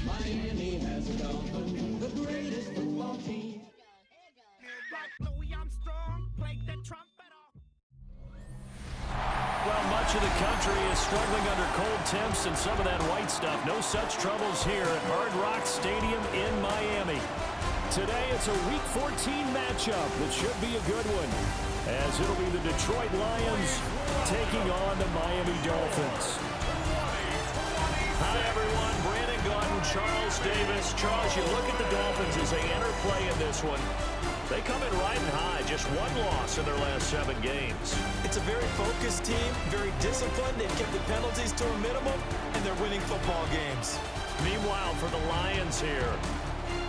Miami has a Dolphin, the greatest football team. Well, much of the country is struggling under cold temps and some of that white stuff. No such troubles here at Hard Rock Stadium in Miami. Today, it's a Week 14 matchup that should be a good one, as it'll be the Detroit Lions taking on the Miami Dolphins. Hi, everyone. Brandon Gordon, Charles Davis. Charles, you look at the Dolphins as they enter play in this one. They come in riding high, just one loss in their last 7 games. It's a very focused team, very disciplined. They've kept the penalties to a minimum, and they're winning football games. Meanwhile, for the Lions here,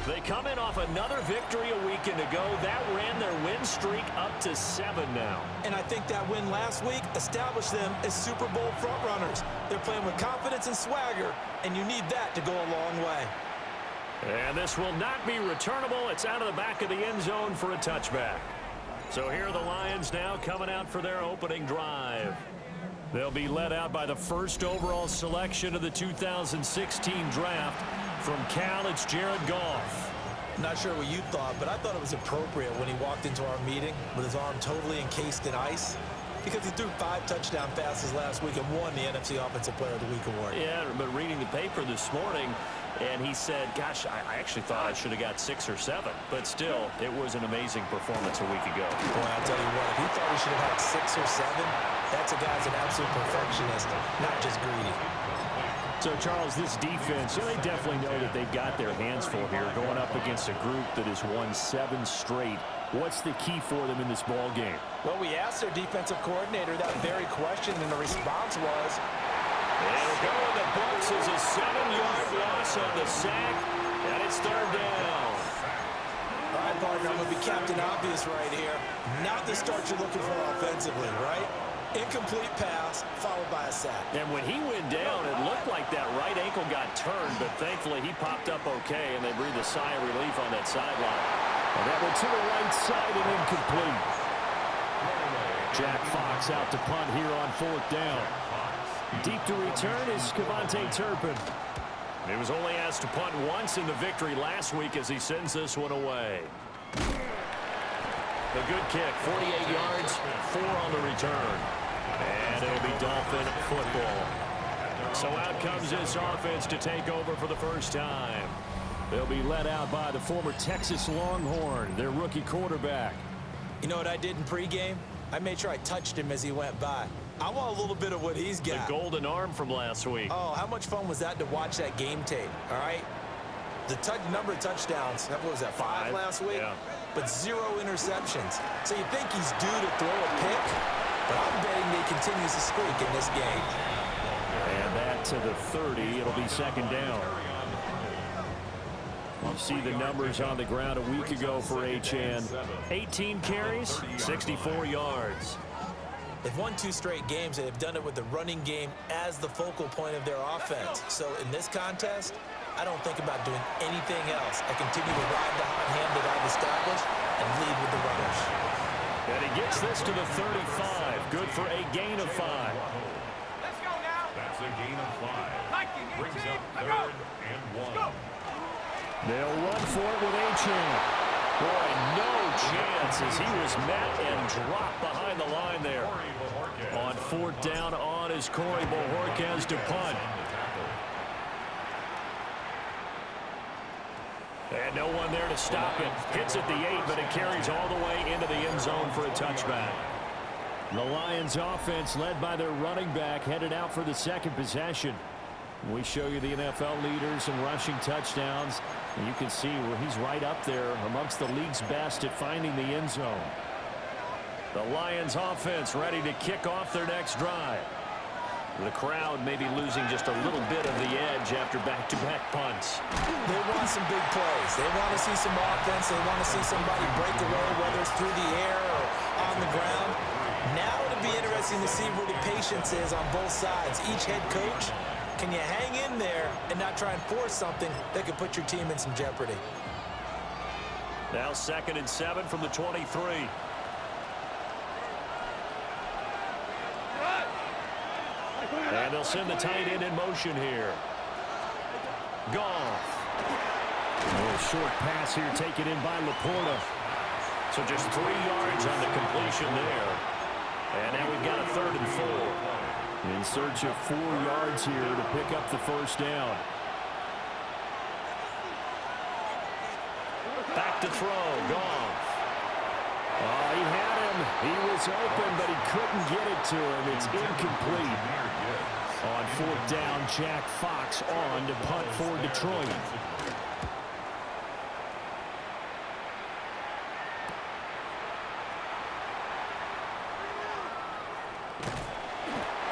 they come in off another victory a weekend ago. That ran their win streak up to 7 now. And I think that win last week established them as Super Bowl frontrunners. They're playing with confidence and swagger, and you need that to go a long way. And this will not be returnable. It's out of the back of the end zone for a touchback. So here are the Lions now coming out for their opening drive. They'll be led out by the first overall selection of the 2016 draft. From Cal, it's Jared Goff. Not sure what you thought, but I thought it was appropriate when he walked into our meeting with his arm totally encased in ice, because he threw 5 touchdown passes last week and won the NFC Offensive Player of the Week award. Yeah, but reading the paper this morning, and he said, gosh, I actually thought I should have got 6 or 7. But still, it was an amazing performance a week ago. Boy, I'll tell you what, if he thought he should have had 6 or 7, that's a guy's an absolute perfectionist, not just greedy. So, Charles, this defense, they definitely know that they've got their hands full here going up against a group that has won 7 straight. What's the key for them in this ball game? Well, we asked their defensive coordinator that very question, and the response was, they'll go with the Bucs as a 7-yard loss on the sack, and it's 3rd down. All right, partner, I'm going to be Captain Obvious right here. Not the start you're looking for offensively, right? Incomplete pass, followed by a sack. And when he went down, it looked like that right ankle got turned, but thankfully he popped up okay, and they breathed a sigh of relief on that sideline. And that one to the right side and incomplete. Jack Fox out to punt here on 4th down. Deep to return is Cavante Turpin. He was only asked to punt once in the victory last week as he sends this one away. A good kick, 48 yards, 4 on the return. And it'll be Dolphin football. So out comes this offense to take over for the first time. They'll be led out by the former Texas Longhorn, their rookie quarterback. You know what I did in pregame? I made sure I touched him as he went by. I want a little bit of what he's got. The golden arm from last week. Oh, how much fun was that to watch that game tape, all right? The number of touchdowns, what was that, 5 last week? Yeah. But 0 interceptions. So you think he's due to throw a pick, but I'm betting he continues to streak in this game. And that to the 30. It'll be 2nd down. You see the numbers on the ground a week ago for HN. 18 carries, 64 yards. They've won 2 straight games, and they've done it with the running game as the focal point of their offense. So in this contest, I don't think about doing anything else. I continue to ride the hot hand that I've established and lead with the runners. And he gets this to the 35. Good for a gain of 5. Let's go now. That's a gain of 5. Brings up 3rd and 1. They'll run for it with Achane. Boy, no chance as he was met and dropped behind the line there. On 4th down on is Corey Bojorquez to punt. And no one there to stop it. Hits at the 8, but it carries all the way into the end zone for a touchback. The Lions offense, led by their running back, headed out for the 2nd possession. We show you the NFL leaders in rushing touchdowns, and you can see where he's right up there amongst the league's best at finding the end zone. The Lions offense ready to kick off their next drive. The crowd may be losing just a little bit of the edge after back-to-back punts. They want some big plays. They want to see some offense. They want to see somebody break away, whether it's through the air or on the ground. Now it'll be interesting to see where the patience is on both sides. Each head coach, can you hang in there and not try and force something that could put your team in some jeopardy? Now 2nd and 7 from the 23. And they'll send the tight end in motion here. Goff. A little short pass here taken in by Laporta. So just 3 yards on the completion there. And now we've got a 3rd and 4. In search of 4 yards here to pick up the first down. Back to throw. Goff. Oh, he had him. He was open, but he couldn't get it to him. It's incomplete. On 4th down, Jack Fox on to punt for Detroit.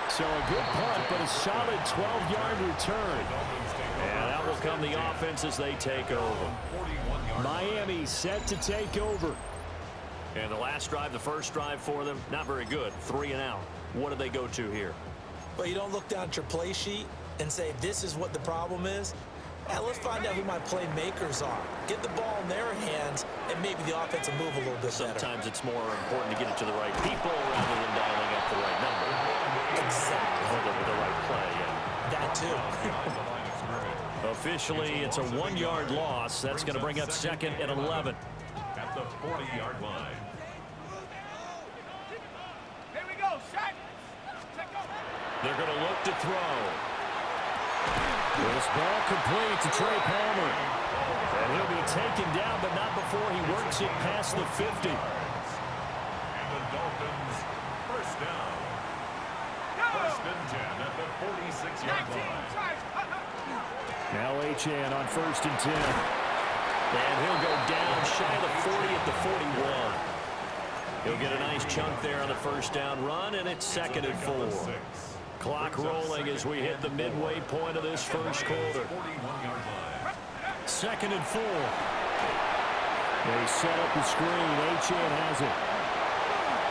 So a good punt, but a solid 12-yard return. And that will come the offense as they take over. Miami set to take over. And the last drive, the first drive for them, not very good. 3 and out. What do they go to here? But you don't look down at your play sheet and say, this is what the problem is. Let's find out who my playmakers are. Get the ball in their hands, and maybe the offense will move a little bit better. Sometimes it's more important to get it to the right people rather than dialing up the right number. Exactly. Or the right play, yeah. That too. Officially, it's a 1-yard loss. That's going to bring up 2nd and 11. At the 40-yard line. Here we go, set. Check go. They're going to look to throw. This ball complete to Trey Palmer. And he'll be taken down, but not before he works it past the 50. And the Dolphins, first down. First and 10 at the 46-yard line. Now Achane on 1st and 10. And he'll go down shy of the 40 at the 41. He'll get a nice chunk there on the first down run, and it's 2nd and 4. Clock rolling as we hit the midway point of this first quarter. 2nd and 4. They set up the screen. Achane has it.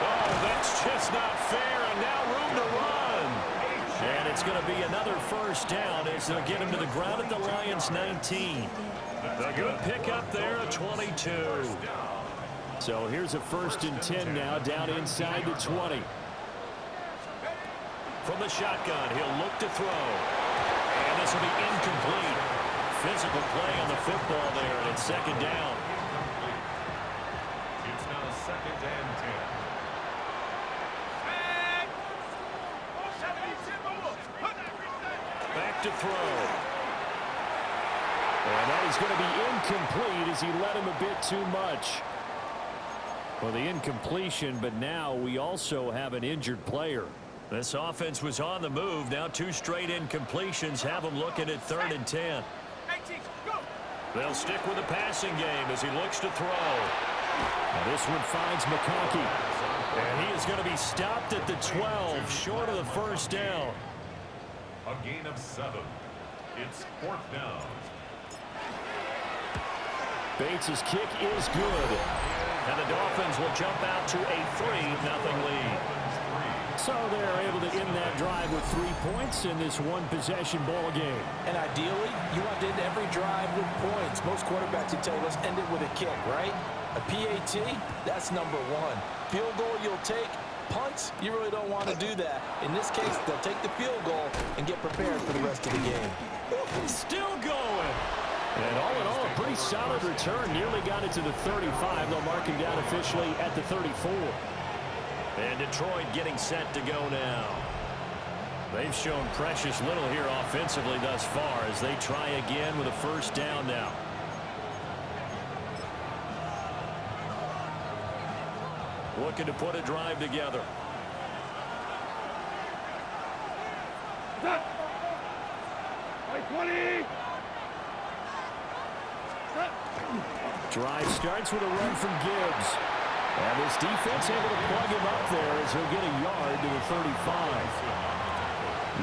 Oh, that's just not fair, and now room to run. And it's going to be another first down as they'll get him to the ground at the Lions' 19. A good pickup there, a 22. So here's a 1st and 10 now down inside the 20. From the shotgun, he'll look to throw. And this will be incomplete. Physical play on the football there, and it's 2nd down. It's now 2nd and 10. Back to throw. And that is going to be incomplete as he led him a bit too much. Well, the incompletion, but now we also have an injured player. This offense was on the move. Now 2 straight incompletions have them looking at 3rd and 10. 18, go. They'll stick with the passing game as he looks to throw. Now this one finds McConkey. And he is going to be stopped at the 12, short of the first down. A gain of 7. It's 4th down. Bates' kick is good. And the Dolphins will jump out to a 3-0 lead. So they're able to end that drive with 3 points in this one-possession ball game. And ideally, you want to end every drive with points. Most quarterbacks would tell you, let's end it with a kick, right? A PAT, that's number 1. Field goal you'll take. Punts, you really don't want to do that. In this case, they'll take the field goal and get prepared for the rest of the game. Still going. And all in all, a pretty solid return. Nearly got it to the 35. They'll mark him down officially at the 34. And Detroit getting set to go now. They've shown precious little here offensively thus far as they try again with a first down now. Looking to put a drive together. Drive starts with a run from Gibbs. And this defense able to plug him up there as he'll get a yard to the 35.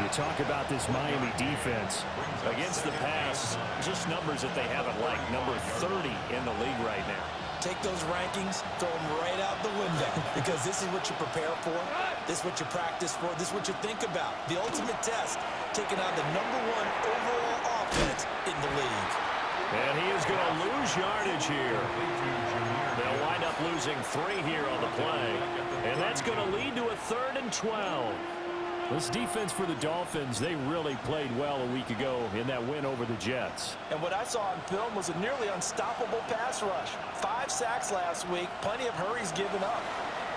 You talk about this Miami defense. Against the pass, just numbers that they haven't liked. Number 30 in the league right now. Take those rankings, throw them right out the window, because this is what you prepare for, this is what you practice for, this is what you think about. The ultimate test, taking on the #1 overall offense in the league. And he is going to lose yardage here. They'll wind up losing 3 here on the play. And that's going to lead to a 3rd and 12. This defense for the Dolphins, they really played well a week ago in that win over the Jets. And what I saw on film was a nearly unstoppable pass rush. 5 sacks last week, plenty of hurries given up.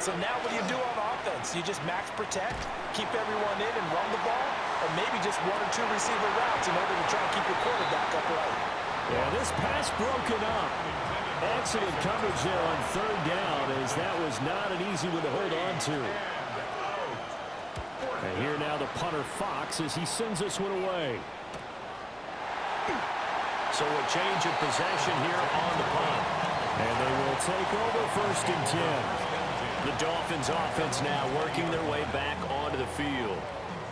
So now what do you do on offense? You just max protect, keep everyone in and run the ball, or maybe just 1 or 2 receiver routes in order to try and keep your quarterback upright. Yeah, this pass broken up. Excellent coverage there on 3rd down, as that was not an easy one to hold on to. And here now the punter Fox as he sends this one away. So a change of possession here on the punt. And they will take over 1st and 10. The Dolphins offense now working their way back onto the field.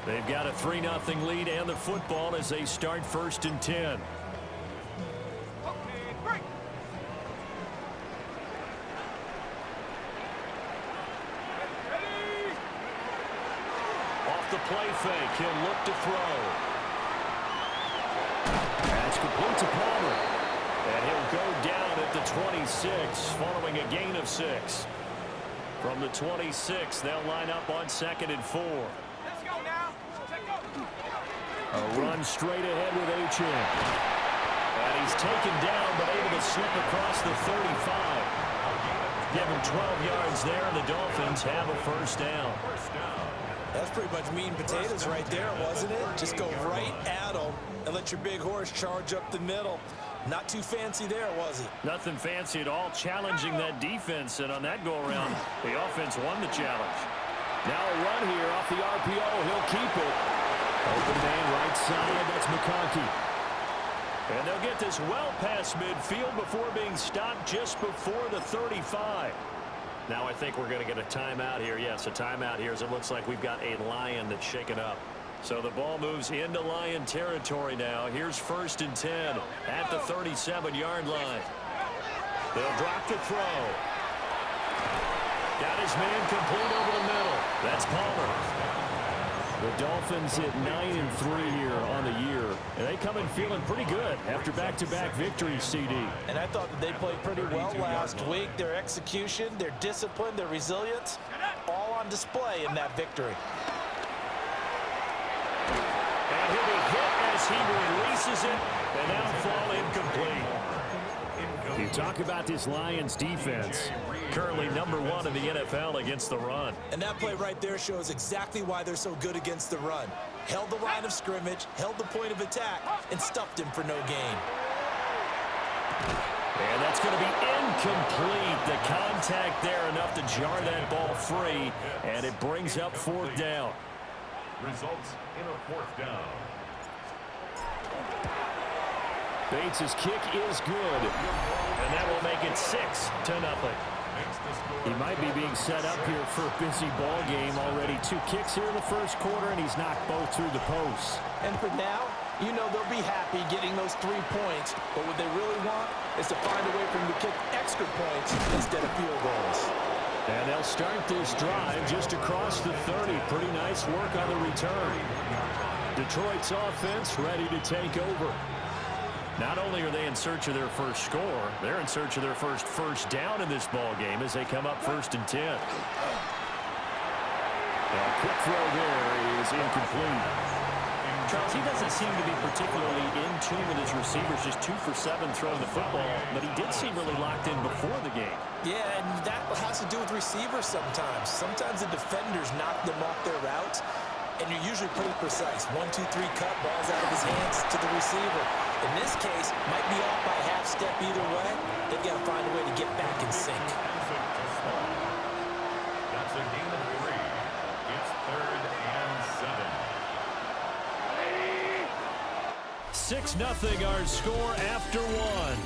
They've got a 3-0 lead and the football as they start 1st and 10. The play fake, he'll look to throw. That's complete to Palmer. And he'll go down at the 26 following a gain of 6. From the 26, they'll line up on 2nd and 4. Let's go now. Take go. A run straight ahead with Achan. And he's taken down but able to slip across the 35. Give him 12 yards there, and the Dolphins have a 1st down. That's pretty much meat and potatoes right there, wasn't it? Just go right at them and let your big horse charge up the middle. Not too fancy there, was it? Nothing fancy at all, challenging that defense, and on that go-around, the offense won the challenge. Now a run here off the RPO. He'll keep it. Open man right side, that's McConkey. And they'll get this well past midfield before being stopped just before the 35. Now I think we're going to get a timeout here. Yes, a timeout here as it looks like we've got a Lion that's shaken up. So the ball moves into Lion territory now. Here's 1st and 10 at the 37-yard line. They'll drop the throw. Got his man complete over the middle. That's Palmer. The Dolphins hit 9-3 here on the year, and they come in feeling pretty good after back-to-back victories, CD. And I thought that they played pretty well last week. Their execution, their discipline, their resilience, all on display in that victory. And he'll be hit as he releases it, and now fall incomplete. You talk about this Lions defense, currently #1 in the NFL against the run. And that play right there shows exactly why they're so good against the run. Held the line of scrimmage, held the point of attack, and stuffed him for no gain. And that's going to be incomplete. The contact there enough to jar that ball free, and it brings up 4th down. Results in a 4th down. Bates' kick is good, and that will make it 6-0. He might be being set up here for a busy ball game already. 2 kicks here in the 1st quarter, and he's knocked both through the posts. And for now, you know they'll be happy getting those 3 points, but what they really want is to find a way for them to kick extra points instead of field goals. And they'll start this drive just across the 30. Pretty nice work on the return. Detroit's offense ready to take over. Not only are they in search of their first score, they're in search of their first down in this ball game as they come up 1st and 10. A quick throw there is incomplete. Charles, he doesn't seem to be particularly in tune with his receivers, just 2 for 7 throwing the football, but he did seem really locked in before the game. Yeah, and that has to do with receivers sometimes. Sometimes the defenders knock them off their routes, and you're usually pretty precise. 1, 2, 3 cut, balls out of his hands to the receiver. In this case, might be off by half step either way. They've got to find a way to get back in sync. That's a gain of 3. It's 3rd and 7. 6-0 our score after 1.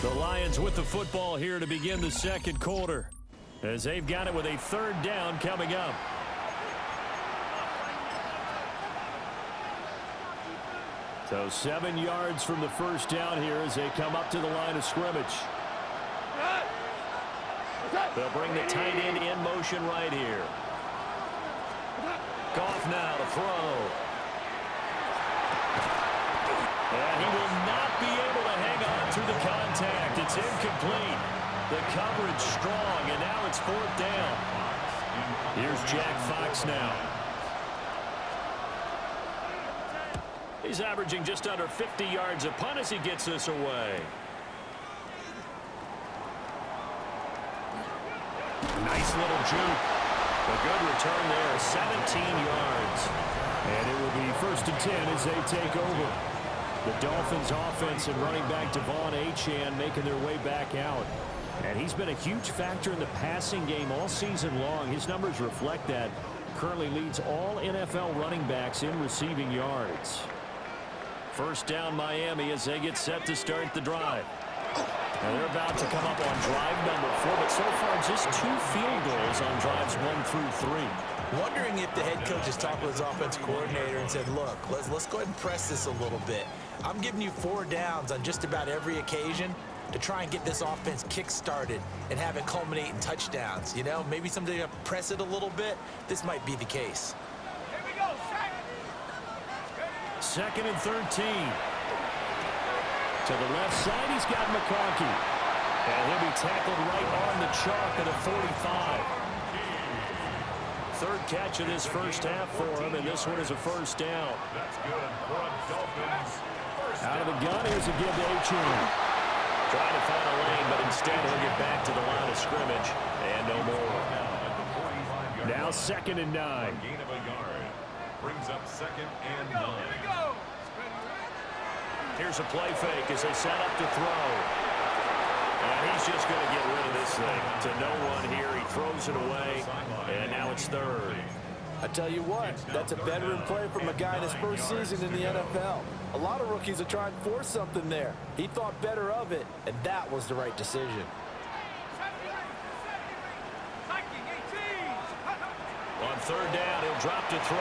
The Lions with the football here to begin the 2nd quarter, as they've got it with a 3rd down coming up. So 7 yards from the 1st down here as they come up to the line of scrimmage. They'll bring the tight end in motion right here. Goff now to throw. And he will not be able to hang on through the contact. It's incomplete. The coverage strong, and now it's 4th down. Here's Jack Fox now. He's averaging just under 50 yards a punt as he gets this away. Nice little juke. A good return there, 17 yards. And it will be 1st and 10 as they take over. The Dolphins offense and running back Devon Achane making their way back out. And he's been a huge factor in the passing game all season long. His numbers reflect that. Currently leads all NFL running backs in receiving yards. 1st down Miami as they get set to start the drive. Now they're about to come up on drive number 4, but so far just 2 field goals on drives 1 through 3. Wondering if the head coach has talked with his offensive coordinator and said, look, let's go ahead and press this a little bit. I'm giving you 4 downs on just about every occasion to try and get this offense kick-started and have it culminate in touchdowns. You know, maybe someday you press it a little bit. This might be the case. Here we go, sack. 2nd and 13. To the left side, he's got McConkey. And he'll be tackled right on the chalk at a 45. 3rd catch of this first half for him, and this one is a 1st down. That's good for the Dolphins. Out of the gun, here's a give to Achane. Trying to find a lane, but instead he'll get back to the line of scrimmage, and no more. Now 2nd and 9. Gain of a yard. Brings up 2nd and 9. Here we go. Here's a play fake as they set up to throw. And he's just going to get rid of this thing to no one here. He throws it away, and now it's 3rd. I tell you what, that's a veteran play from a guy in his first season in the NFL. A lot of rookies are trying to force something there. He thought better of it, and that was the right decision. On 3rd down, he'll drop to throw.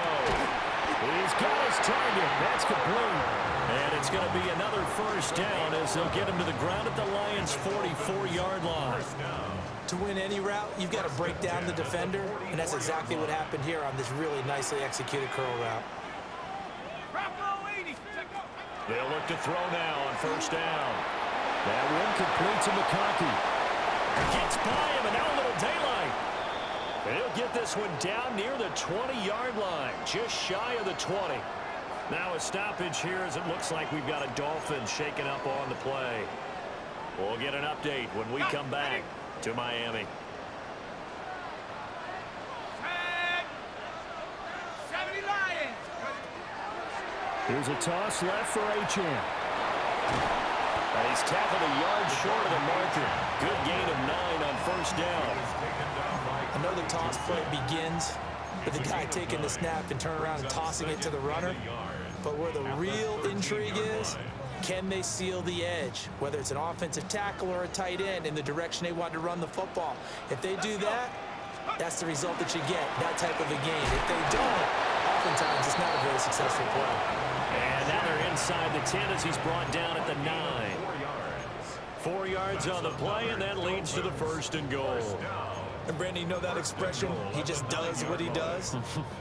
He's got his target. That's complete. And it's going to be another 1st down as they'll get him to the ground at the Lions' 44-yard line. To win any route, you've got to break down the defender, and that's exactly what happened here on this really nicely executed curl route. They'll look to throw now on 1st down. That one complete to McConkey. Gets by him, and now a little daylight. And he'll get this one down near the 20-yard line, just shy of the 20. Now a stoppage here as it looks like we've got a Dolphin shaking up on the play. We'll get an update when we come back to Miami. 70 Lions. Here's a toss left for Achane. And he's tackled a yard short of the marker. Good gain of 9 on 1st down. I know the toss play begins with the guy taking the snap and turn around and tossing it to the runner. But where the real intrigue is, can they seal the edge, whether it's an offensive tackle or a tight end, in the direction they want to run the football? If they do that, that's the result that you get, that type of a game. If they don't, oftentimes it's not a very successful play. And now they're inside the 10 as he's brought down at the 9. 4 yards on the play, and that leads to the 1st and goal. And Brandon, you know that expression, he just does what he does?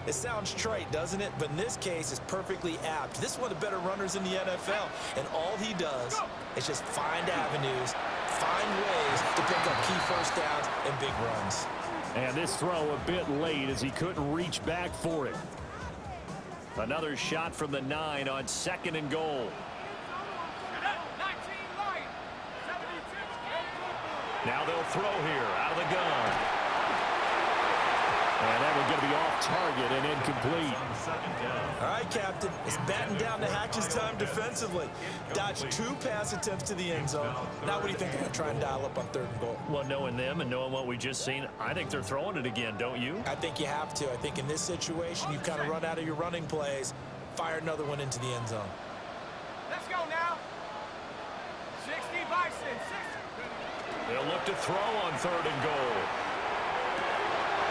It sounds trite, doesn't it? But in this case, it's perfectly apt. This is one of the better runners in the NFL. And all he does is just find avenues, find ways to pick up key 1st downs and big runs. And this throw a bit late as he couldn't reach back for it. Another shot from the 9 on 2nd and goal. Now they'll throw here out of the gun. And that one's going to be off target and incomplete. All right, Captain. It's batten down the hatches time defensively. Dodged 2 pass attempts to the end zone. Now what do you think they're going to try and dial up on 3rd and goal? Well, knowing them and knowing what we just seen, I think they're throwing it again, don't you? I think you have to. I think in this situation, you've kind of run out of your running plays. Fire another one into the end zone. Let's go now. 60 Bison, 60. They'll look to throw on 3rd and goal.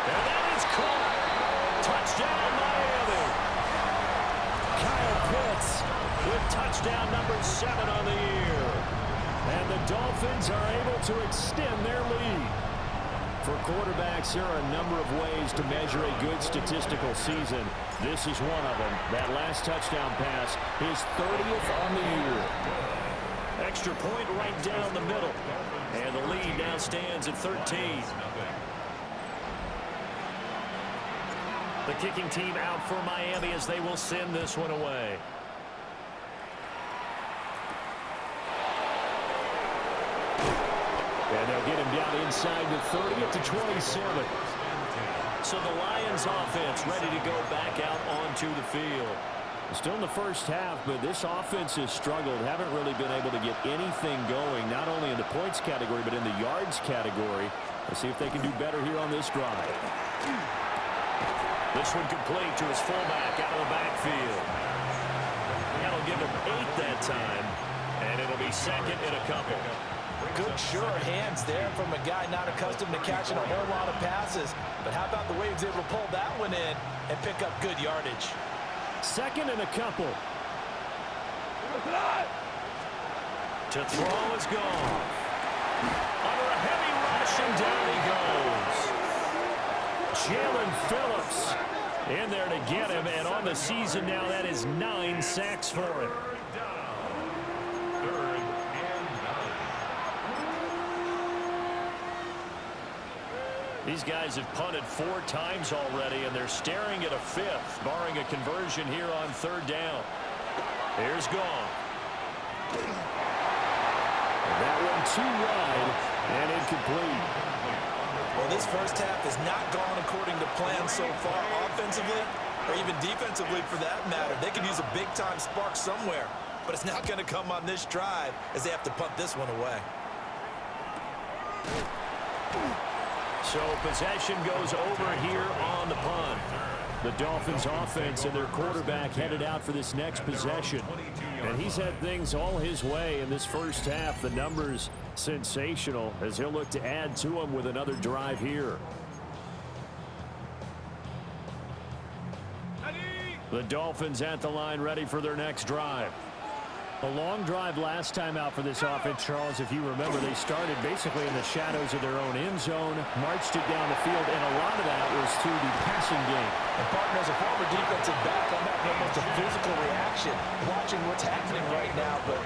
And that is caught. Touchdown, Miami. Kyle Pitts with touchdown number 7 on the year. And the Dolphins are able to extend their lead. For quarterbacks, there are a number of ways to measure a good statistical season. This is one of them. That last touchdown pass, his 30th on the year. Extra point right down the middle. And the lead now stands at 13. The kicking team out for Miami as they will send this one away. And they'll get him down inside the 30 to 27. So the Lions offense ready to go back out onto the field. Still in the first half, but this offense has struggled. Haven't really been able to get anything going, not only in the points category, but in the yards category. Let's see if they can do better here on this drive. This one complete to his fullback out of the backfield. That'll give him 8 that time, and it'll be second in a couple. Good, sure hands there from a guy not accustomed to catching a whole lot of passes. But how about the way he was able to pull that one in and pick up good yardage? Second and a couple. To throw is gone. Under a heavy rush, and down he goes. Jalen Phillips in there to get him, and on the season now, that is 9 sacks for him. These guys have punted 4 times already, and they're staring at a 5th, barring a conversion here on 3rd down. Here's gone. That one too wide and incomplete. Well, this first half has not gone according to plan so far offensively, or even defensively for that matter. They could use a big-time spark somewhere, but it's not going to come on this drive as they have to punt this one away. So possession goes over here on the punt. The Dolphins offense and their quarterback headed out for this next possession. And he's had things all his way in this first half. The numbers sensational as he'll look to add to them with another drive here. The Dolphins at the line ready for their next drive. A long drive last time out for this offense, Charles. If you remember, they started basically in the shadows of their own end zone, marched it down the field, and a lot of that was through the passing game. And partner, as a former defensive back, I'm having almost a physical reaction watching what's happening right now. But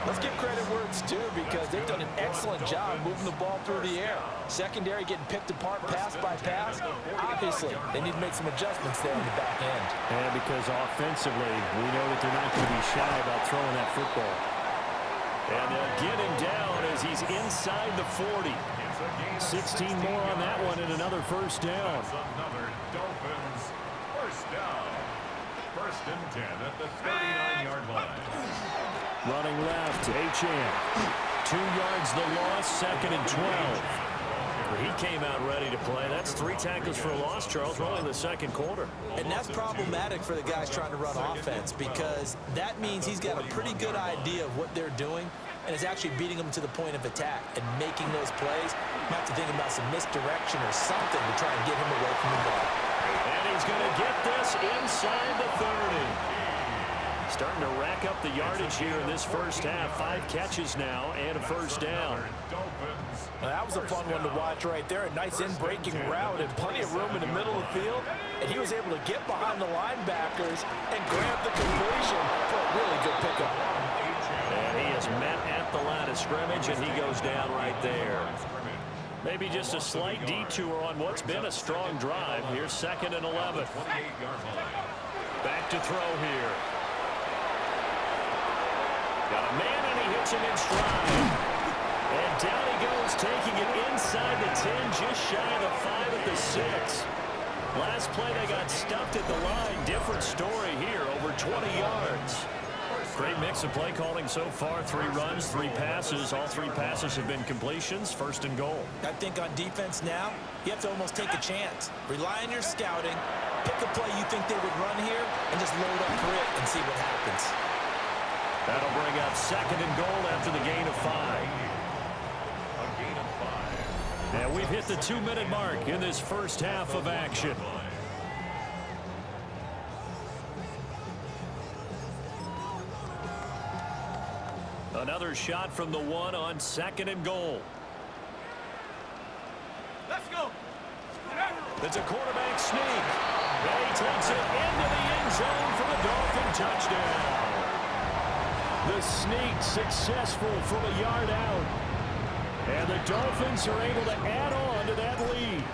let's give credit where it's due, because they've done an excellent job moving the ball through the air. Secondary getting picked apart pass by pass. Obviously, they need to make some adjustments there on the back end. And because offensively, we know that they're not going to be shy about throwing that football. And they'll get him down as he's inside the 40. 16 more on that one and another first down. Another Dolphins first down. 1st and 10 at the 39-yard line. Running left, Achane. 2 yards the loss, 2nd and 12. He came out ready to play. That's 3 tackles for a loss, Charles. We're only in the 2nd quarter. And that's problematic for the guys trying to run offense, because that means he's got a pretty good idea of what they're doing and is actually beating them to the point of attack and making those plays. Might have to think about some misdirection or something to try and get him away from the ball. And he's going to get this inside the 30. Starting to rack up the yardage here in this first half. 5 catches now and a first down. Well, that was a fun one to watch right there. A nice in-breaking route and plenty of room in the middle of the field. And he was able to get behind the linebackers and grab the completion for a really good pickup. And he is met at the line of scrimmage, and he goes down right there. Maybe just a slight detour on what's been a strong drive. Here's 2nd and 11. Back to throw here. Got a man, and he hits him in stride. And down he goes, taking it inside the 10, just shy of the 5 at the 6. Last play, they got stuffed at the line. Different story here, over 20 yards. Great mix of play calling so far. 3 runs, 3 passes. All 3 passes have been completions. 1st and goal. I think on defense now, you have to almost take a chance. Rely on your scouting. Pick a play you think they would run here, and just load up for it and see what happens. That'll bring up 2nd and goal after the gain of 5. And we've hit the 2-minute mark in this first half of action. Another shot from the 1 on 2nd and goal. Let's go. It's a quarterback sneak. And he takes it into the end zone for the Dolphin touchdown. The sneak successful from a yard out. And the Dolphins are able to add on to that lead.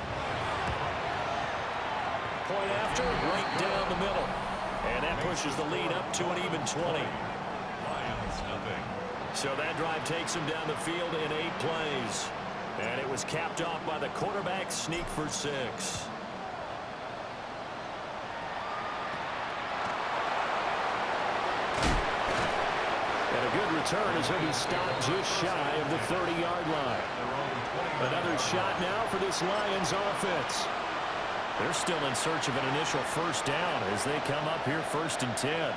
Point after, right down the middle. And that pushes the lead up to an even 20. Lions nothing. So that drive takes him down the field in 8 plays. And it was capped off by the quarterback sneak for 6. And a good return as he'll be stopped just shy of the 30-yard line. Another shot now for this Lions offense. They're still in search of an initial first down as they come up here 1st and 10.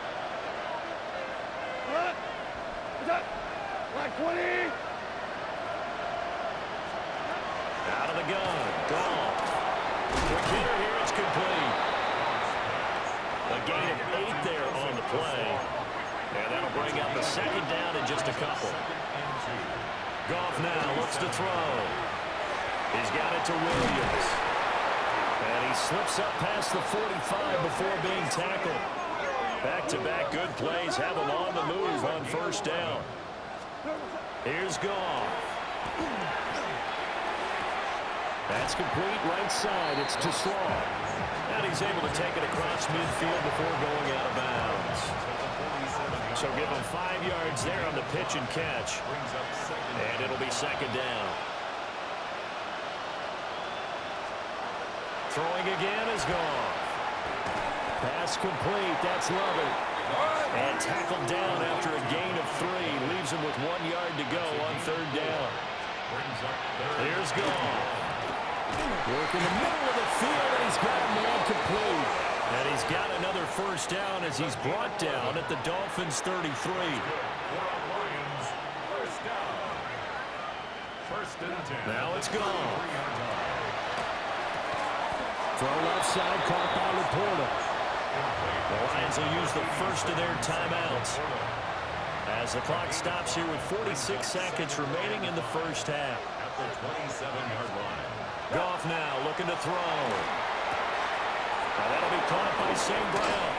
Like 20. Out of the gun. Goff. Quick hitter here. It's complete. A gain of 8 there on the play. And that'll bring up the 2nd down in just a couple. Goff now looks to throw. He's got it to Williams. And he slips up past the 45 before being tackled. Back-to-back good plays have him on the move on 1st down. Here's Goff. That's complete right side. It's to Slaw. And he's able to take it across midfield before going out of bounds. So give him 5 yards there on the pitch and catch. And it'll be 2nd down. Throwing again is Goff. Pass complete. That's Lovett. And tackled down after a gain of 3. Leaves him with 1 yard to go on 3rd down. Here's Goff. Work in the middle of the field, and he's got a man complete. And he's got another 1st down as he's brought down at the Dolphins' 33. Now it's Goff. Throw left side, caught by Laporta. The Lions will use the first of their timeouts as the clock stops here with 46 seconds remaining in the 1st half. At the 27-yard line. Goff now looking to throw. Now that'll be caught by St. Brown.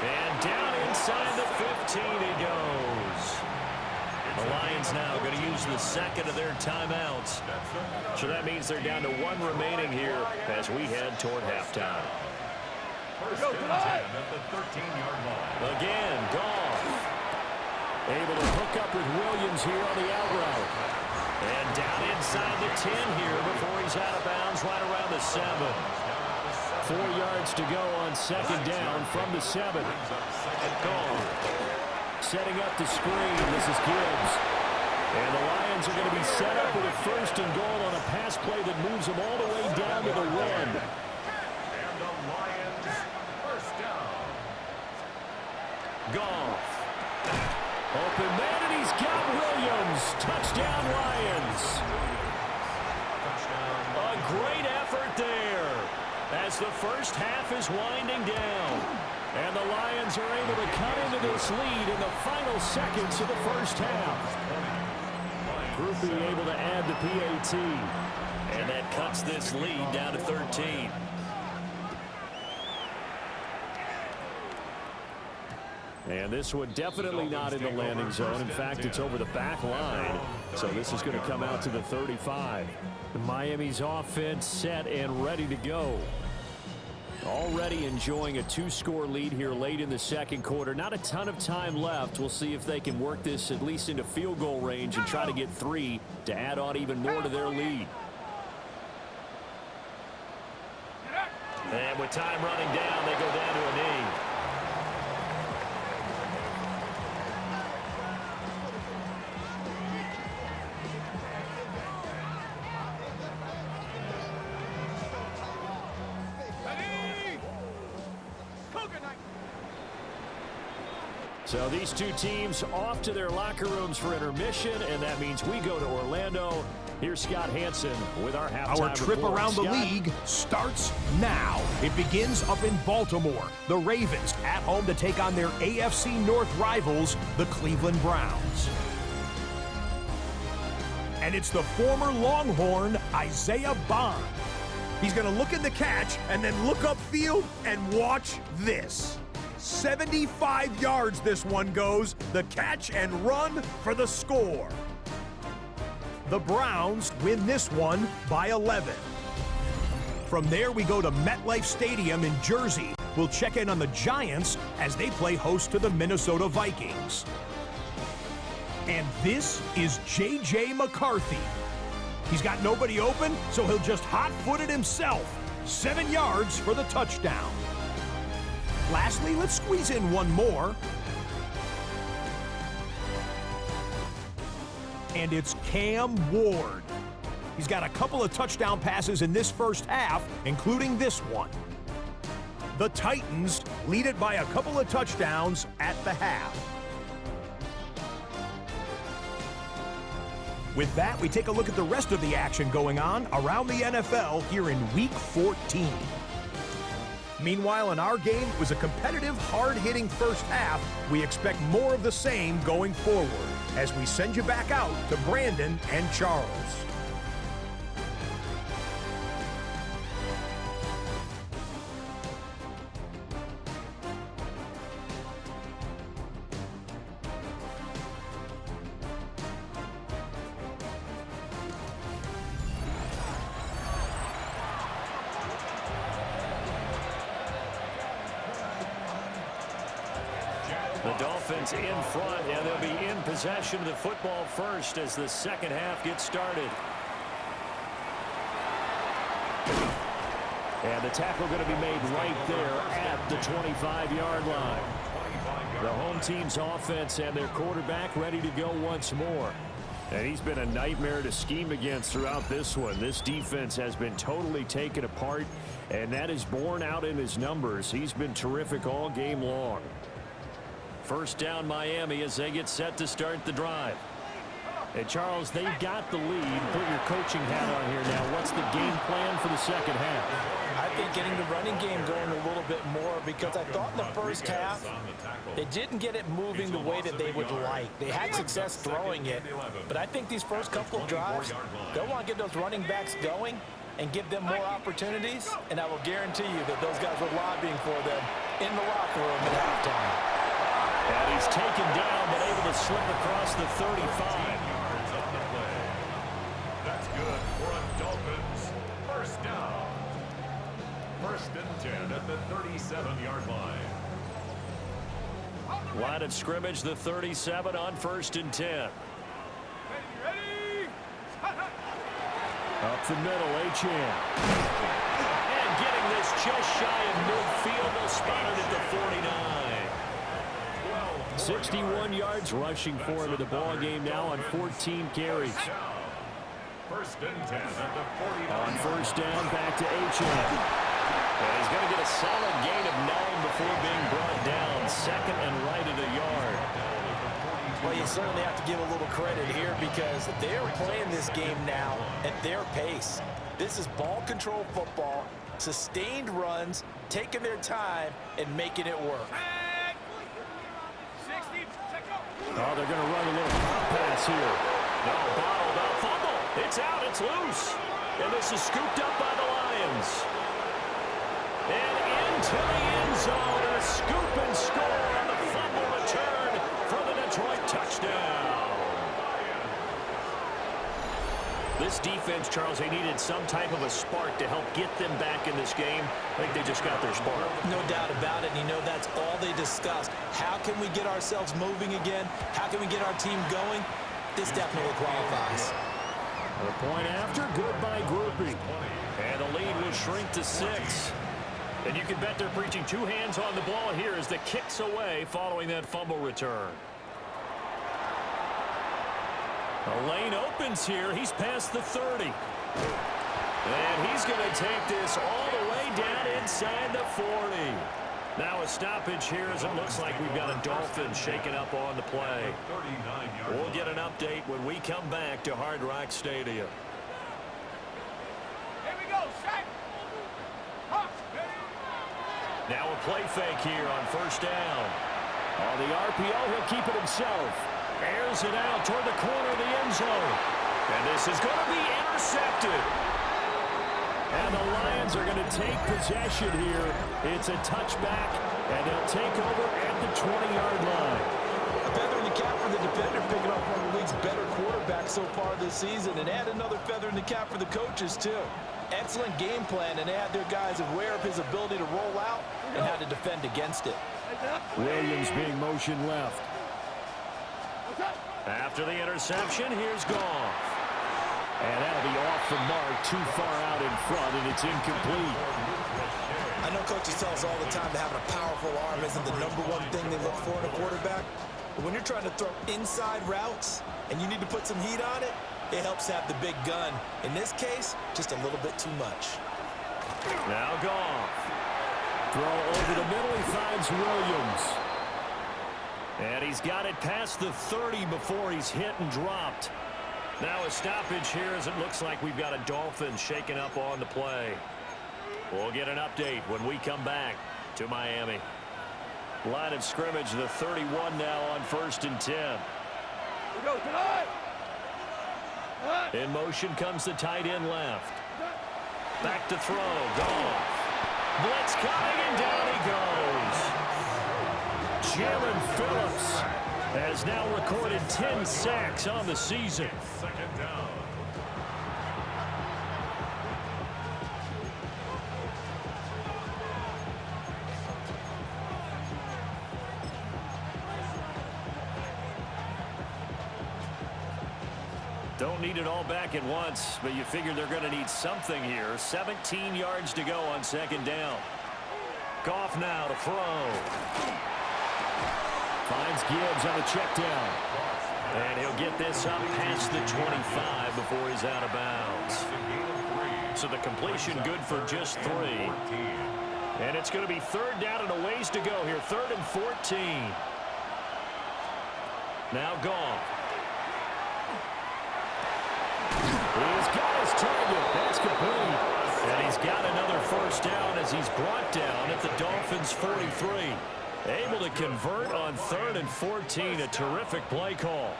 And down inside the 15 he goes. The Lions now going to use the 2nd of their timeouts. So that means they're down to 1 remaining here as we head toward halftime. 1st and 10 at the 13-yard line. Again, Goff. Able to hook up with Williams here on the out route. And down inside the 10 here before he's out of bounds right around the 7. 4 yards to go on 2nd down from the 7. Goff. Setting up the screen. This is Gibbs. And the Lions are going to be set up with a 1st and goal on a pass play that moves them all the way down to the 1. And the Lions 1st down. Goff. Open man, and he's got Williams. Touchdown, Lions. A great effort there as the 1st half is winding down. And the Lions are able to cut into this lead in the final seconds of the 1st half. Groupie able to add the PAT. And that cuts this lead down to 13. And this one definitely not in the landing zone. In fact, it's over the back line. So this is going to come out to the 35. Miami's offense set and ready to go. Already enjoying a 2-score lead here late in the 2nd quarter. Not a ton of time left. We'll see if they can work this at least into field goal range and try to get 3 to add on even more to their lead. And with time running down, they go down to a knee. So these two teams off to their locker rooms for intermission, and that means we go to Orlando. Here's Scott Hansen with our halftime Our trip report. around the Scott? league starts now. It begins up in Baltimore. The Ravens at home to take on their AFC North rivals, the Cleveland Browns. And it's the former Longhorn, Isaiah Bond. He's going to look at the catch and then look upfield and watch this. 75 yards this one goes. The catch and run for the score. The Browns win this one by 11. From there, we go to MetLife Stadium in Jersey. We'll check in on the Giants as they play host to the Minnesota Vikings. And this is J.J. McCarthy. He's got nobody open, so he'll just hot-foot it himself. 7 yards for the touchdown. Lastly, let's squeeze in one more. And it's Cam Ward. He's got a couple of touchdown passes in this first half, including this one. The Titans lead it by a couple of touchdowns at the half. With that, we take a look at the rest of the action going on around the NFL here in Week 14. Meanwhile, in our game, it was a competitive, hard-hitting first half. We expect more of the same going forward as we send you back out to Brandon and Charles. The Dolphins in front, and they'll be in possession of the football first as the second half gets started. And the tackle going to be made right there at the 25-yard line. The home team's offense and their quarterback ready to go once more. And he's been a nightmare to scheme against throughout this one. This defense has been totally taken apart, and that is borne out in his numbers. He's been terrific all game long. First down Miami as they get set to start the drive. And Charles, they've got the lead. Put your coaching hat on here now. What's the game plan for the second half? I think getting the running game going a little bit more, because I thought in the first half they didn't get it moving the way that they would like. They had success throwing it, but I think these first couple of drives, they'll want to get those running backs going and give them more opportunities, and I will guarantee you that those guys were lobbying for them in the locker room at halftime. And he's taken down, but able to slip across the 35. That's good for a Dolphins first down. First and 10 at the 37-yard line. Line of scrimmage, the 37 on first and 10. Ready? Up the middle, Achane. And getting this just shy of midfield. They'll spot it at the 49. 61 yards rushing for him in the ball game now on 14 carries. First and 10 at the 49. On first down, back to Achane. And he's going to get a solid gain of 9 before being brought down. Second and right at a yard. Well, you certainly have to give a little credit here because they're playing this game now at their pace. This is ball control football, sustained runs, taking their time, and making it work. Oh, they're going to run a little pop pass here. No, bottled up, fumble. It's out, it's loose. And this is scooped up by the Lions. And into the end zone, a scoop and score on the fumble return for the Detroit touchdown. This defense, Charles, they needed some type of a spark to help get them back in this game. I think they just got their spark. No doubt about it. And you know, that's all they discussed. How can we get ourselves moving again? How can we get our team going? This definitely qualifies. The point after, good by grouping. And the lead will shrink to 6. And you can bet they're preaching two hands on the ball here as the kick's away following that fumble return. The lane opens here. He's past the 30. And he's going to take this all the way down inside the 40. Now a stoppage here as it looks like we've got a Dolphin shaking up on the play. We'll get an update when we come back to Hard Rock Stadium. Here we go, set. Now a play fake here on first down. On the RPO, he'll keep it himself. Airs it out toward the corner of the end zone. And this is going to be intercepted. And the Lions are going to take possession here. It's a touchback, and they'll take over at the 20-yard line. A feather in the cap for the defender, picking up one of the league's better quarterbacks so far this season, and add another feather in the cap for the coaches, too. Excellent game plan, and they had their guys aware of his ability to roll out and how to defend against it. Williams being motion left. After the interception, here's Goff. And that'll be off the mark, too far out in front, and it's incomplete. I know coaches tell us all the time that having a powerful arm isn't the #1 thing they look for in a quarterback. But when you're trying to throw inside routes and you need to put some heat on it, it helps have the big gun. In this case, just a little bit too much. Now Goff. Throw over the middle, he finds Williams. And he's got it past the 30 before he's hit and dropped. Now a stoppage here as it looks like we've got a Dolphins shaking up on the play. We'll get an update when we come back to Miami. Line of scrimmage, the 31 now on 1st and 10. We go tonight. In motion comes the tight end left. Back to throw. Goff. Blitz coming, and down he goes. Jalen Phillips has now recorded 10 sacks on the season. Second down. Don't need it all back at once, but you figure they're going to need something here. 17 yards to go on 2nd down. Goff now to throw. Finds Gibbs on the check down. And he'll get this up past the 25 before he's out of bounds. So the completion good for just 3. And it's going to be 3rd down and a ways to go here. 3rd and 14. Now Goff. He's got his target. That's complete. And he's got another 1st down as he's brought down at the Dolphins' 43. Able to convert on 3rd and 14. A terrific play call.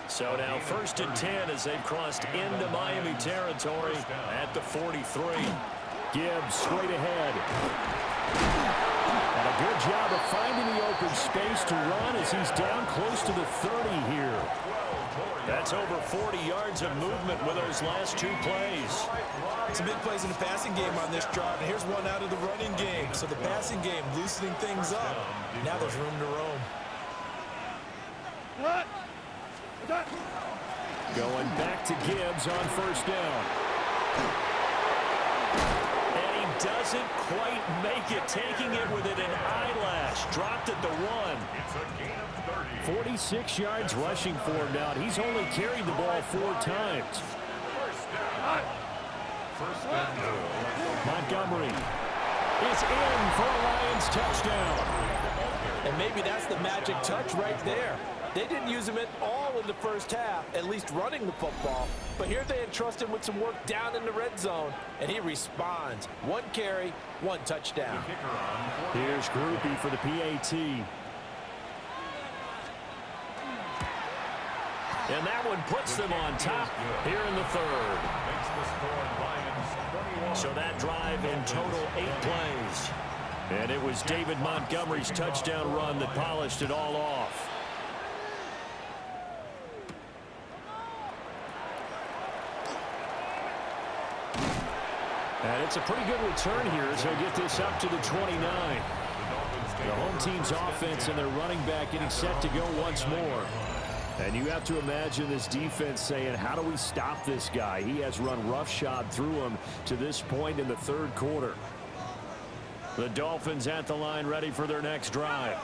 So now 1st and 10 as they've crossed into Miami territory at the 43. Gibbs straight ahead. And a good job of finding the open space to run as he's down close to the 30 here. That's over 40 yards of movement with those last 2 plays. Some big plays in the passing game on this drive, and here's one out of the running game. So the passing game loosening things up. Now there's room to roam. Going back to Gibbs on 1st down. And he doesn't quite make it, taking it within an eyelash. Dropped at the 1. It's a gain of 30. 46 yards rushing for him now. He's only carried the ball 4 times. First and goal. Montgomery is in for a Lions touchdown. And maybe that's the magic touch right there. They didn't use him at all in the 1st half, at least running the football. But here they entrust him with some work down in the red zone, and he responds. 1 carry, 1 touchdown. Here's Groupie for the PAT. And that one puts them on top here in the 3rd. So that drive in total 8 plays. And it was David Montgomery's touchdown run that polished it all off. And it's a pretty good return here as they'll get this up to the 29. The home team's offense and their running back getting set to go once more. And you have to imagine this defense saying, how do we stop this guy? He has run roughshod through him to this point in the 3rd quarter. The Dolphins at the line ready for their next drive.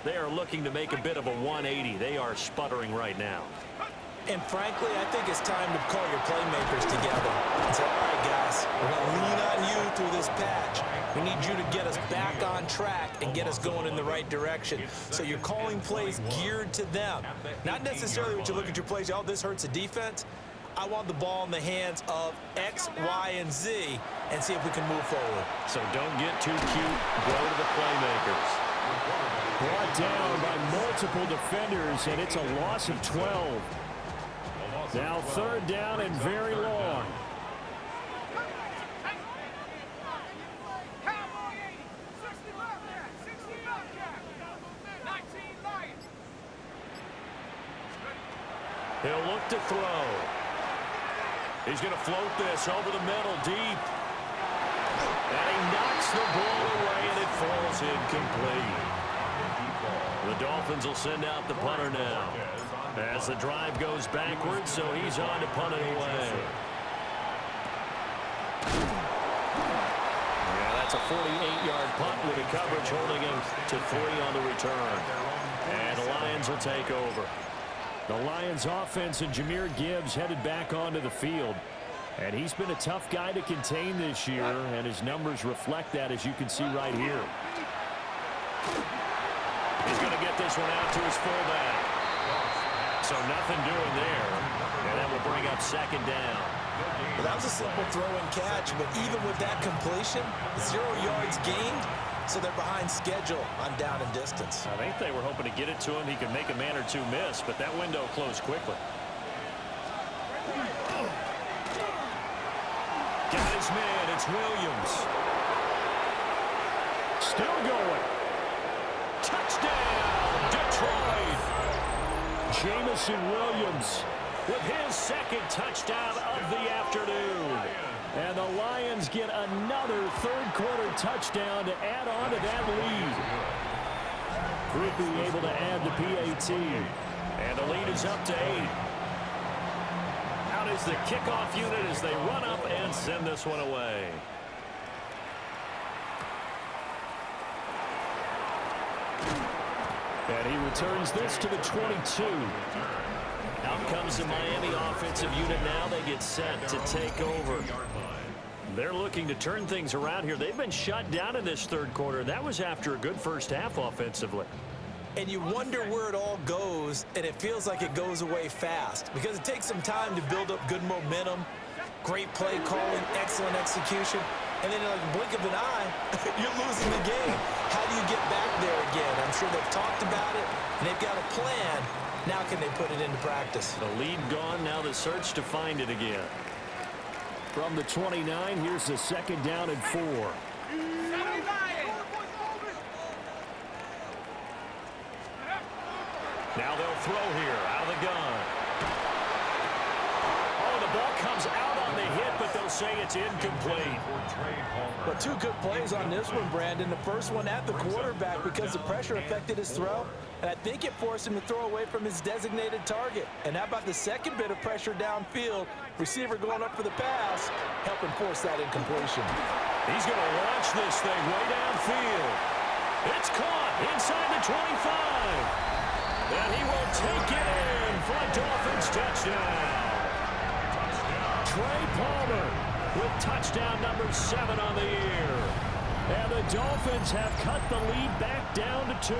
They are looking to make a bit of a 180. They are sputtering right now. And frankly, I think it's time to call your playmakers together and say, all right, guys, we're going to lean on you through this patch. We need you to get us back on track and get us going in the right direction. So you're calling plays geared to them. Not necessarily when you look at your plays, oh, this hurts the defense. I want the ball in the hands of X, Y, and Z and see if we can move forward. So don't get too cute. Go to the playmakers. Brought down by multiple defenders, and it's a loss of 12. Now 3rd down and very long. He'll look to throw. He's going to float this over the middle, deep. And he knocks the ball away, and it falls incomplete. The Dolphins will send out the punter now. As the drive goes backwards, so he's on to punt it away. Yeah, that's a 48-yard punt with the coverage holding him to 3 on the return. And the Lions will take over. The Lions offense and Jahmyr Gibbs headed back onto the field. And he's been a tough guy to contain this year, and his numbers reflect that, as you can see right here. He's going to get this one out to his fullback. So nothing doing there, and that will bring up second down. Well, that was a simple throw and catch, but even with that completion, 0 yards gained, so they're behind schedule on down and distance. I think they were hoping to get it to him. He could make a man or two miss, but that window closed quickly. Got his man. It's Williams. Still going. Touchdown, Detroit. Jamison Williams with his second touchdown of the afternoon. And the Lions get another third-quarter touchdown to add on to that lead. Groupie able to add the PAT. And the lead is up to 8. Out is the kickoff unit as they run up and send this one away. And he returns this to the 22. Out comes the Miami offensive unit now. They get set to take over. They're looking to turn things around here. They've been shut down in this third quarter. That was after a good first half offensively. And you wonder where it all goes, and it feels like it goes away fast because it takes some time to build up good momentum, great play calling, excellent execution, and then in like a blink of an eye, you're losing the game. How do you get back there again? I'm sure they've talked about it, and they've got a plan. Now can they put it into practice? The lead gone, now the search to find it again. From the 29, here's the second down and 4. Now they'll throw here, out of the gun. Oh, the ball comes out on the hit, but they'll say it's incomplete. But 2 good plays on this one, Brandon. The first one at the quarterback because the pressure affected his throw, and I think it forced him to throw away from his designated target. And how about the second bit of pressure downfield? Receiver going up for the pass, helping force that incompletion. He's going to launch this thing way downfield. It's caught inside the 25. And he will take it in for a Dolphins touchdown. Trey Palmer with touchdown number 7 on the year. And the Dolphins have cut the lead back down to 2.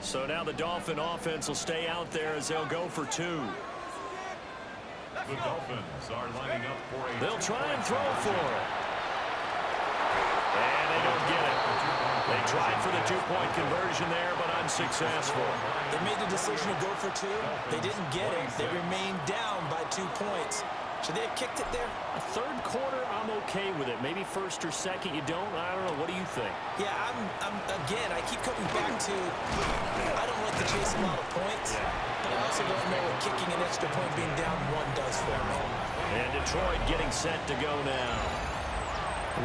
So now the Dolphin offense will stay out there as they'll go for 2. The Dolphins are lining up for a... They'll try and throw for it. And they don't get it. They tried for the 2-point conversion there, but unsuccessful. They made the decision to go for 2. They didn't get it. They remained down by 2 points. Should they have kicked it there? A third quarter, I'm okay with it. Maybe first or second, you don't. I don't know. What do you think? Yeah, again, I keep coming back to I don't like to chase a lot of points, but I also don't know what kicking an extra point being down 1 does for me. And Detroit getting set to go now.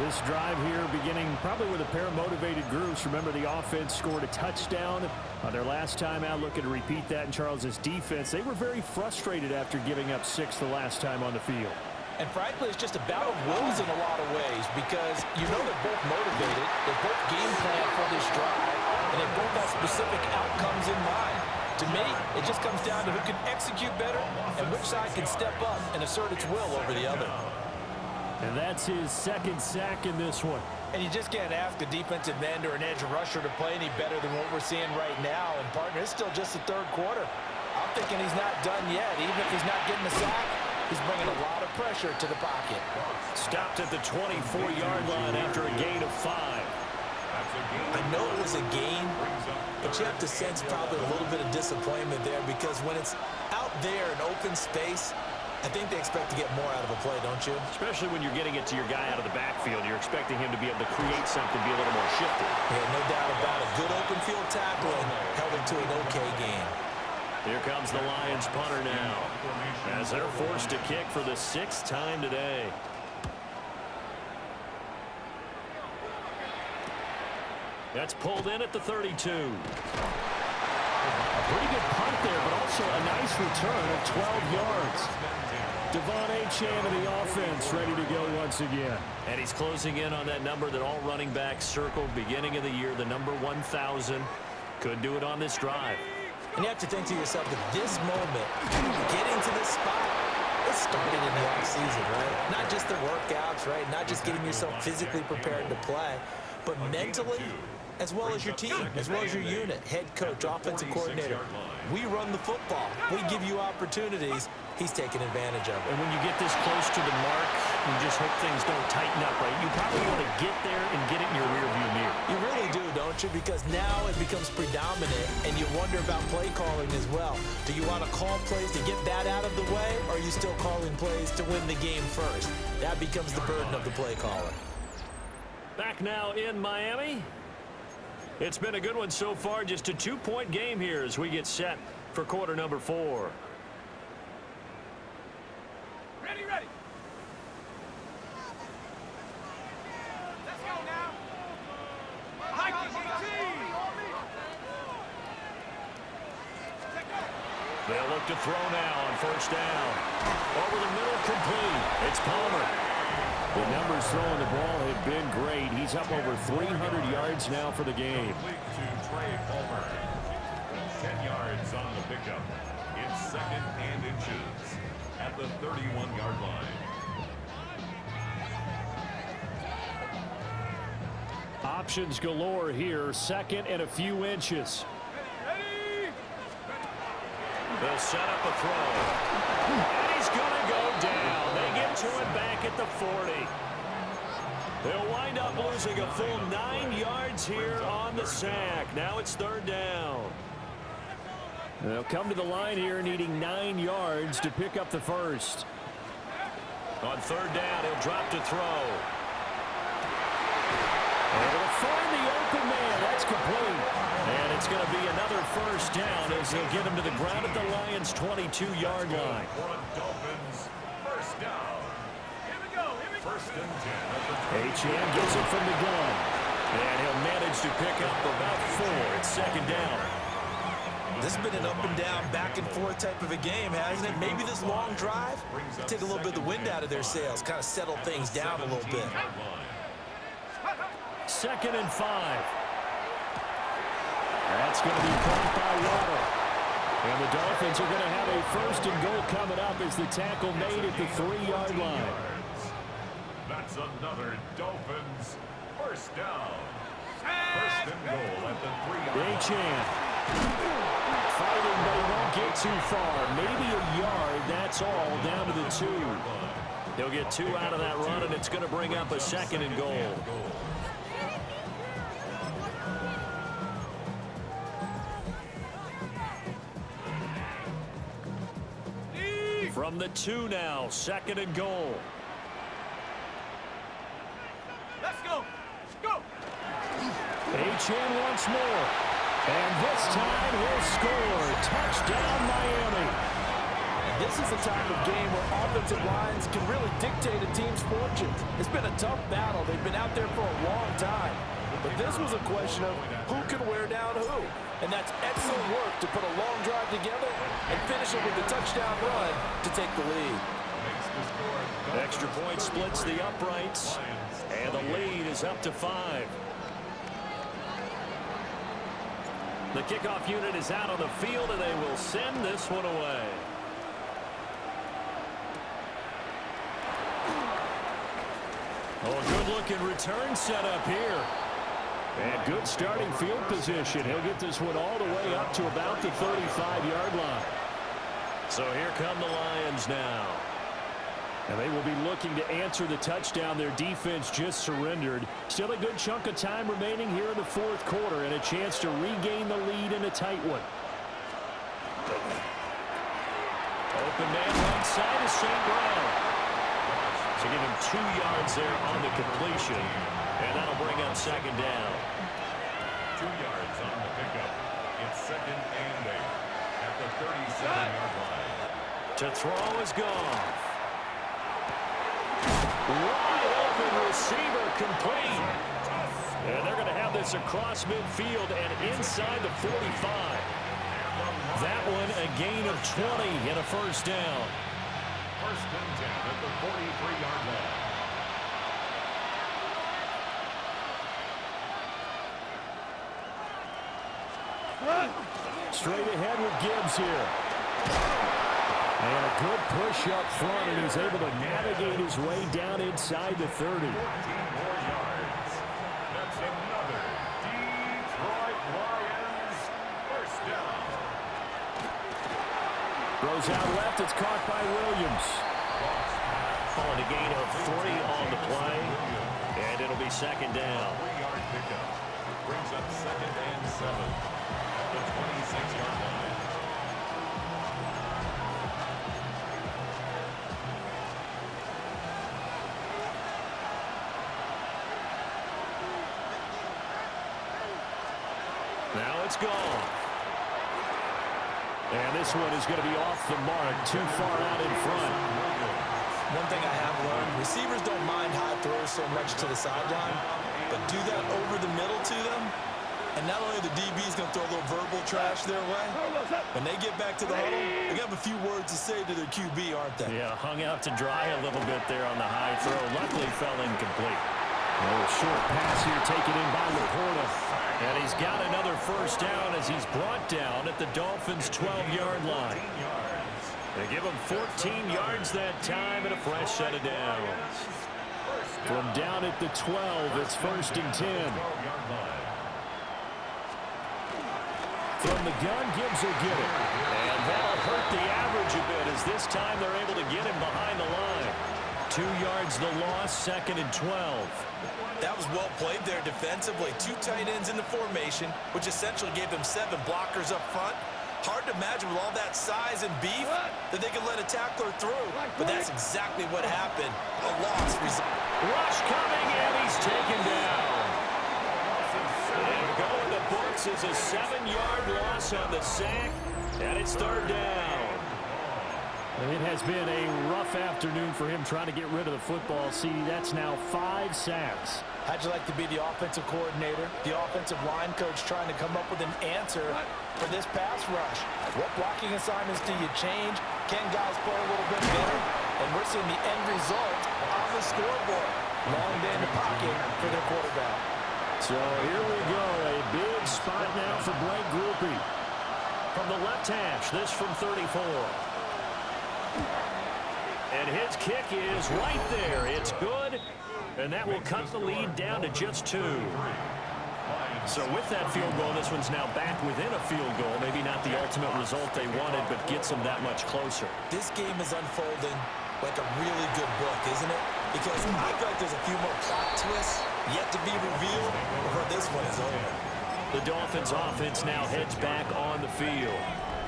This drive here beginning probably with a pair of motivated groups. Remember, the offense scored a touchdown on their last time out. Looking to repeat that in Charles's defense. They were very frustrated after giving up 6 the last time on the field. And frankly, it's just a battle of wills in a lot of ways because you know they're both motivated. They both game plan for this drive, and they both have specific outcomes in mind. To me, it just comes down to who can execute better and which side can step up and assert its will over the other. And that's his second sack in this one. And you just can't ask a defensive end or an edge rusher to play any better than what we're seeing right now. And, partner, it's still just the third quarter. I'm thinking he's not done yet. Even if he's not getting a sack, He's bringing a lot of pressure to the pocket. Stopped at the 24-yard line after a gain of 5. I know it was a gain, but you have to sense probably a little bit of disappointment there because when it's out there in open space, I think they expect to get more out of a play, don't you? Especially when you're getting it to your guy out of the backfield. You're expecting him to be able to create something, be a little more shifty. Yeah, no doubt about it. Good open field tackling held him to an okay gain. Here comes the Lions punter now, as they're forced to kick for the 6th time today. That's pulled in at the 32. A pretty good punt there, but also a nice return of 12 yards. Devon Achane of the offense ready to go once again. And he's closing in on that number that all running backs circled beginning of the year, the number 1,000. Could do it on this drive. And you have to think to yourself that this moment, getting to this spot, it started in the offseason, right? Not just the workouts, right? Not just getting yourself physically prepared to play, but mentally, as well as your team, as well as your unit, head coach, offensive coordinator. We run the football. We give you opportunities. He's taking advantage of it. And when you get this close to the mark, you just hope things don't tighten up, right? You probably want to get there and get it in your rearview mirror. You really do, don't you? Because now it becomes predominant, and you wonder about play calling as well. Do you want to call plays to get that out of the way, or are you still calling plays to win the game first? That becomes the burden of the play caller. Back now in Miami. It's been a good one so far. Just a 2-point game here as we get set for quarter number 4. Ready, ready. Let's go now. Hiking, They'll look to throw now on first down. Over the middle, complete. It's Palmer. The numbers throwing the ball have been great. He's up over 300 yards now for the game. Complete to Trey Palmer. 10 yards on the pickup. It's 2nd and inches at the 31-yard line. Options galore here. 2nd and a few inches. They'll set up a throw. And he's going to go down. They get to him back at the 40. They'll wind up losing a full 9 yards here on the sack. Now it's 3rd down. They'll come to the line here needing 9 yards to pick up the first. On 3rd down, he'll drop to throw. And he'll find the open man. That's complete. And it's going to be another first down as they'll get him to the ground at the Lions' 22-yard line. Dolphins, first down. Here we go. 1st and 10. Achane gets it from the gun. And he'll manage to pick up about 4 at 2nd down. This has been an up-and-down, back-and-forth type of a game, hasn't it? Maybe this long drive take a little bit of the wind out of their sails, kind of settle things down a little bit. 2nd and 5. That's going to be caught by Waddle. And the Dolphins are going to have a 1st and goal coming up as the tackle made at the 3-yard line. That's another Dolphins first down. 1st and goal at the 3-yard line. Achane fighting, but he won't get too far. Maybe a yard, that's all, down to the 2. He'll get 2 out of that run, and it's going to bring up a 2nd and goal. From the 2 now, 2nd and goal. Let's go. Go. Achane once more. And this time he'll score. Touchdown, Miami. This is a type of game where offensive lines can really dictate a team's fortunes. It's been a tough battle. They've been out there for a long time. But this was a question of who can wear down who. And that's excellent work to put a long drive together and finish it with the touchdown run to take the lead. Extra point splits the uprights. And the lead is up to 5. The kickoff unit is out on the field, and they will send this one away. Oh, a good-looking return set up here. And good starting field position. He'll get this one all the way up to about the 35-yard line. So here come the Lions now. And they will be looking to answer the touchdown their defense just surrendered. Still a good chunk of time remaining here in the fourth quarter and a chance to regain the lead in a tight one. Open man right side is St. Brown. So give him 2 yards there on the completion. And that'll bring up second down. 2 yards on the pickup. It's second and 8 at the 37-yard line. To throw is Goff. Wide open receiver complete. And they're going to have this across midfield and inside the 45. That one a gain of 20 and a first down. First and 10 at the 43-yard line. Straight ahead with Gibbs here. And a good push up front, and he's able to navigate his way down inside the 30. 14 more yards. That's another Detroit Lions first down. Throws out left. It's caught by Williams. Calling a gain of 3 on the play. And it'll be second down. 3-yard pickup. Brings up second and 7 at the 26-yard line. Now it's gone. And this one is going to be off the mark, too far out in front. One thing I have learned, receivers don't mind high throws so much to the sideline, but do that over the middle to them, and not only the DB's going to throw a little verbal trash their way, when they get back to the huddle, they have a few words to say to their QB, aren't they? Yeah, hung out to dry a little bit there on the high throw. Luckily fell incomplete. A little short pass here taken in by Laporta. And he's got another first down as he's brought down at the Dolphins' 12-yard line. They give him 14 yards that time and a fresh set of downs. From down at the 12, it's first and 10. From the gun, Gibbs will get it. And that'll hurt the average a bit as this time they're able to get him behind the line. 2 yards the loss, second and 12. That was well played there defensively. 2 tight ends in the formation, which essentially gave them 7 blockers up front. Hard to imagine with all that size and beef that they could let a tackler through. But that's exactly what happened. A loss result. Rush coming, and he's taken down. And going to books is a 7-yard loss on the sack, and it's third down. It has been a rough afternoon for him trying to get rid of the football. See, that's now 5 sacks. How'd you like to be the offensive coordinator, the offensive line coach trying to come up with an answer for this pass rush? What blocking assignments do you change? Can guys play a little bit better? And we're seeing the end result on the scoreboard. Long day in the pocket for their quarterback. So here we go. A big spot now for Blake Grupe. From the left hash, this from 34. And his kick is right there. It's good. And that will cut the lead down to just 2. So with that field goal, this one's now back within a field goal. Maybe not the ultimate result they wanted, but gets them that much closer. This game is unfolding like a really good book, isn't it? Because I feel like there's a few more plot twists yet to be revealed before this one is over. The Dolphins offense now heads back on the field.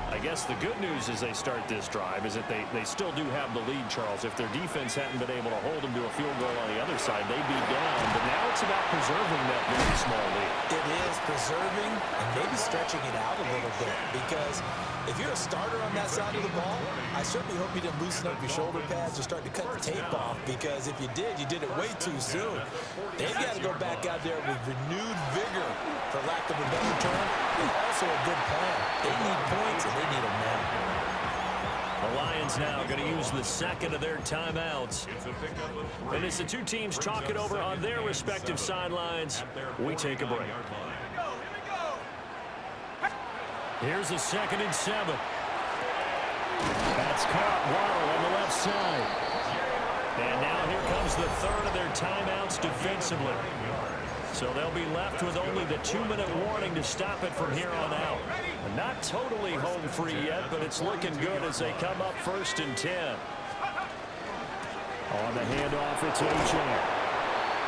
I guess the good news as they start this drive is that they still do have the lead, Charles. If their defense hadn't been able to hold them to a field goal on the other side, they'd be down. But now it's about preserving that very small lead. It is preserving and maybe stretching it out a little bit, because if you're a starter on that side of the ball, I certainly hope you didn't loosen up your shoulder pads or start to cut the tape off, because if you did it way too soon. They've got to go back out there with renewed vigor, for lack of a better term, and also a good plan. They need points, and they need them now. The Lions now going to use the second of their timeouts. And as the two teams talk it over on their respective sidelines, we take a break. Here's a 2nd and 7. That's caught. Waddle on the left side. And now here comes the third of their timeouts defensively. So they'll be left with only the 2-minute warning to stop it from here on out. Not totally home free yet, but it's looking good as they come up 1st and 10. On the handoff, it's Achane.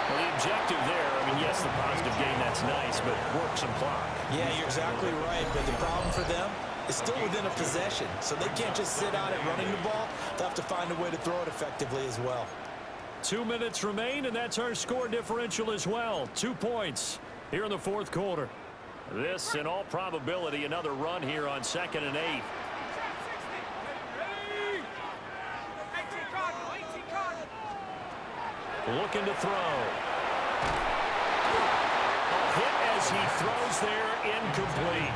Well, the objective there, I mean, yes, the positive gain, that's nice, but work some clock. Yeah, you're exactly right, but the problem for them is still within a possession, so they can't just sit on it running the ball. They'll have to find a way to throw it effectively as well. 2 minutes remain, and that's our score differential as well. 2 points here in the fourth quarter. This, in all probability, another run here on 2nd and 8. Ready? 18 Cardinal, 18 Cardinal. Looking to throw. A hit as he throws there, incomplete.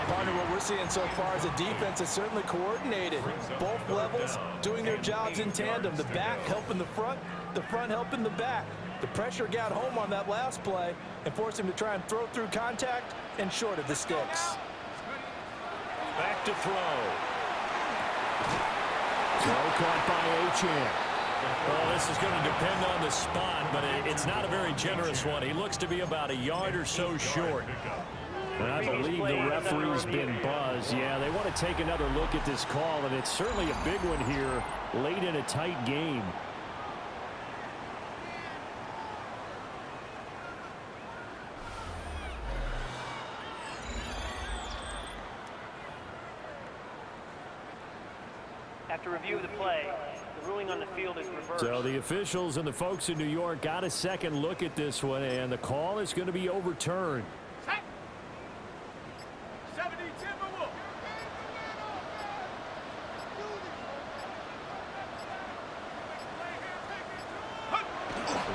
Partner, what we're seeing so far is a defense that's certainly coordinated. Both levels doing their jobs in tandem. The back helping the front helping the back. The pressure got home on that last play and forced him to try and throw through contact and short of the sticks. Back to throw. Throw caught by Achane. Well, this is going to depend on the spot, but it's not a very generous one. He looks to be about a yard or so short. And I believe the referee's been buzzed. Yeah, they want to take another look at this call, and it's certainly a big one here late in a tight game. After review of the play, the ruling on the field is reversed. So the officials and the folks in New York got a second look at this one, and the call is going to be overturned. 70 Timberwolves.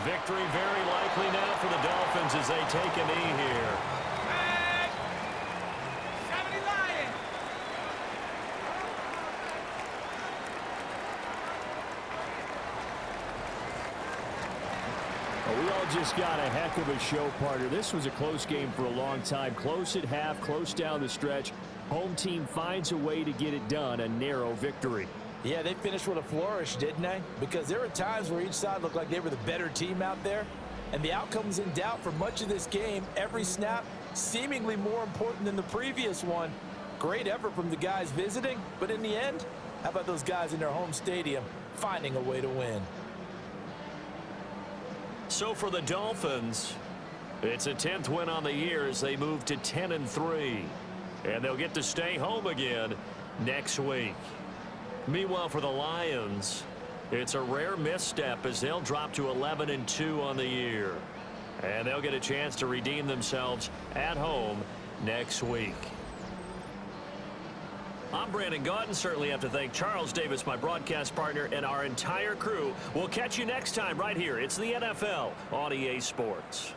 Victory very likely now for the Dolphins as they take a knee here. 70 Lions. Well, we all just got a heck of a show, partner. This was a close game for a long time. Close at half, close down the stretch. Home team finds a way to get it done, a narrow victory. Yeah, they finished with a flourish, didn't they? Because there were times where each side looked like they were the better team out there, and the outcome was in doubt for much of this game. Every snap seemingly more important than the previous one. Great effort from the guys visiting, but in the end, how about those guys in their home stadium finding a way to win? So for the Dolphins, it's a 10th win on the year as they move to 10-3. And they'll get to stay home again next week. Meanwhile, for the Lions, it's a rare misstep as they'll drop to 11-2 on the year. And they'll get a chance to redeem themselves at home next week. I'm Brandon Gaudin. Certainly have to thank Charles Davis, my broadcast partner, and our entire crew. We'll catch you next time right here. It's the NFL on EA Sports.